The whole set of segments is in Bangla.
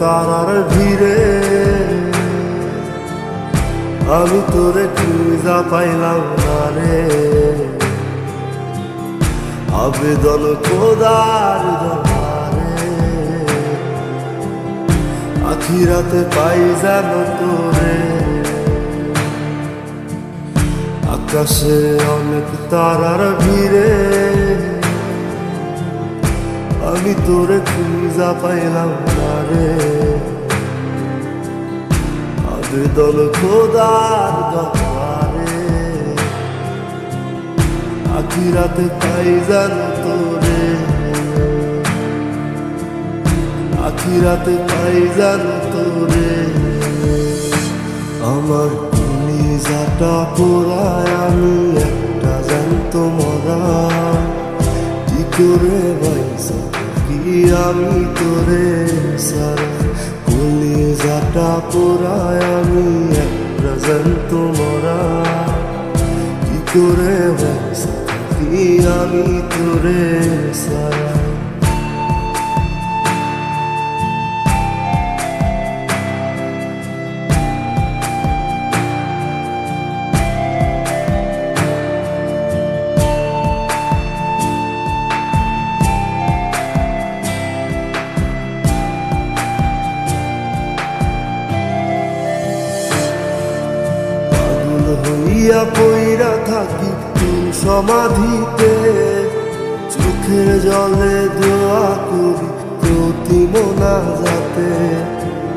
তারার ভিড়ে আমি তোরে খুঁজা পাইলাম না রে। আবেদন খোদার দরবারে আখিরাতে পাই জানো তোরে। আকাশে অনেক তারার ভিড়ে আমি তোরে খুঁজা পাইলাম না রে। আবেদন খোদার দরবারে আখিরাতে পাই জানো তোরে। আখিরাতে পাই জানো তোরে। আমার কলিজাটা পোড়ায় আমি একটা জ্যান্ত মরা। কি করে বাইসা কি আমি তোরে সারা। কলিজাটা পোড়ায় আমি একটা জ্যান্ত মরা। কি করে বাইসা কি আমি তোরে সারা। হইয়া পইরা থাকি তোর সমাধিতে। চোখের জলে দোয়া করি প্রতি মোনাজাতে।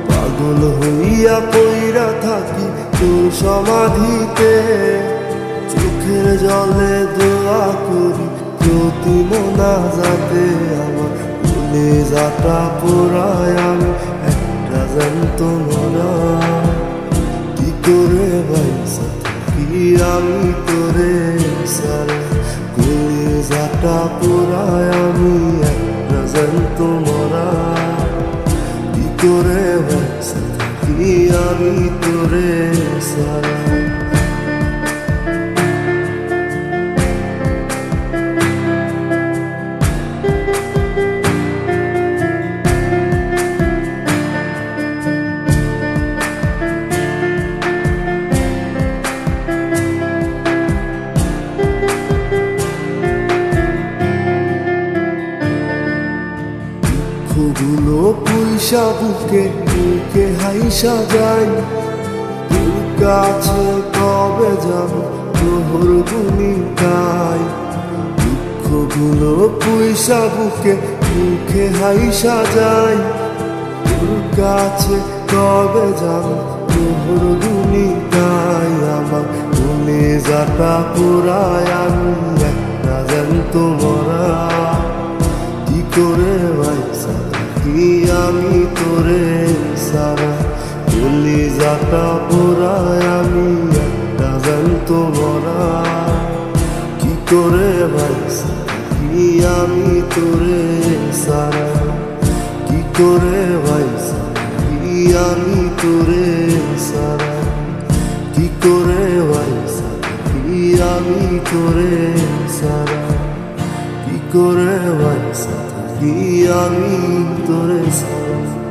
পাগল হইয়া পইরা থাকি তোর সমাধিতে। চোখের জলে দোয়া করি প্রতি মোনাজাতে। আমার কলিজাটা পোড়ায় আমি একটা জ্যান্ত মরা। কি করে বাইসা কি আমি তোরে সারা। কলিজাটা পোড়ায় আমি একটা জ্যান্ত মরা। কি করে বাইসা কি আমি তোরে সারা। দুঃখগুলো পুইসা বুকে বুকে হাইসা যাই। তোর কাছে কবে যাব তোর ভূমিকায়। দুঃখগুলো পুইসা বুকে বুকে হাইসা যাই। তোর কাছে কবে যাব তোর ভূমিকায়। আমার কলিজাটা পোড়ায় আমি একটা জ্যান্ত মরা। কি করে বাইসা কি আমি তোরে সারা। কলিজাটা পোড়ায় আমি একটা জ্যান্ত মরা। কি করে বাইসা কি আমি তোরে সারা। কি করে বাইসা কি আমি তোরে সারা। কি করে বাইসা কি আমি তোরে সারা। কি করে বাইসা কি আমি তোরে সারা।